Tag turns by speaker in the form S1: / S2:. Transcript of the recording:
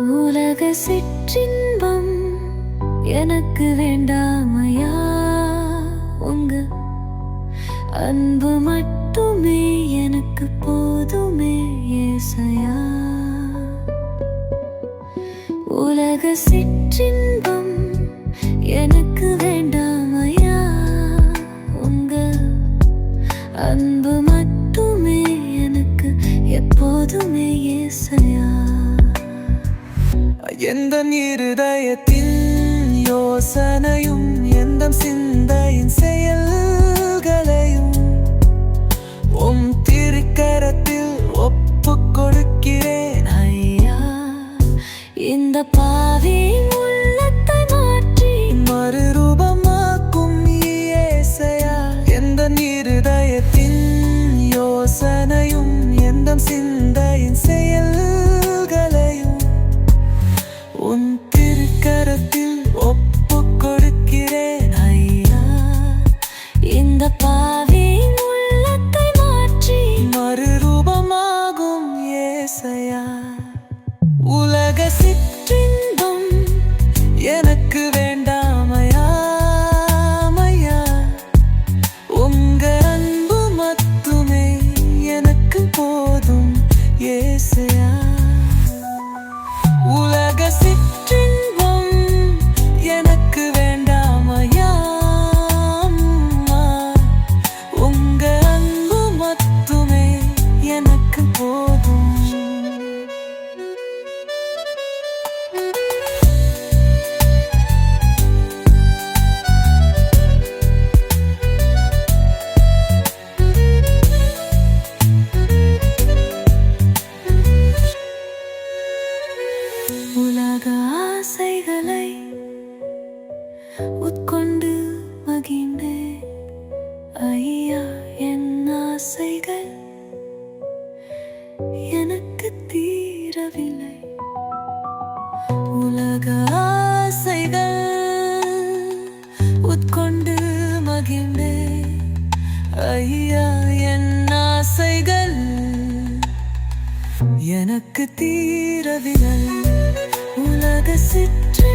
S1: உலக சிற்றின்பம் எனக்கு வேண்டாமையா, உங்க அன்பு மட்டுமே எனக்கு போதுமே ஏசையா. உலக சிற்றின்பம் எனக்கு வேண்டாமையா, உங்க அன்பு மட்டுமே எனக்கு எப்போதுமே ஏசையா.
S2: எந்த இருதயத்தின் யோசனையும் எந்த சிந்தையின் செயல்களையும் உம் திருக்கரத்தில் ஒப்புக் கொடுக்கிறேன்
S1: ஐயா. இந்த பாவியின் உள்ளத்தை மாற்றி
S2: மறுரூபமாக்கும் இயேசையா. எந்த இருதயத்தின் யோசனையும் எந்த சிந்தையின் செயல்களையும் உன் திருக்கரத்தில் ஒப்புக் கொடுக்கிறேன்
S1: ஐயா. இந்த பாவியின் உள்ளத்தை மாற்றி
S2: மறுரூபமாகும் இயேசையா. உலக
S1: சிற்றின்பம்
S2: எனக்கு வேண்டாமையா, மையா. உங்க அன்பு மட்டுமே எனக்கு போதும் இயேசையா. உலக சிற்றின்பம் எனக்கு வேண்டாமையா, உங்க அன்பு மட்டுமே எனக்கு போதும்.
S1: உலக ஆசைகளை உட்கொண்டு மகிழ்ந்தேன் ஐயா. என் ஆசைகள் எனக்கு தீரவில்லை. உலக ஆசைகள் உட்கொண்டு மகிழ்ந்தேன் ஐயா. என் ஆசைகள் எனக்கு தீரவில்லை. உலக சிற்று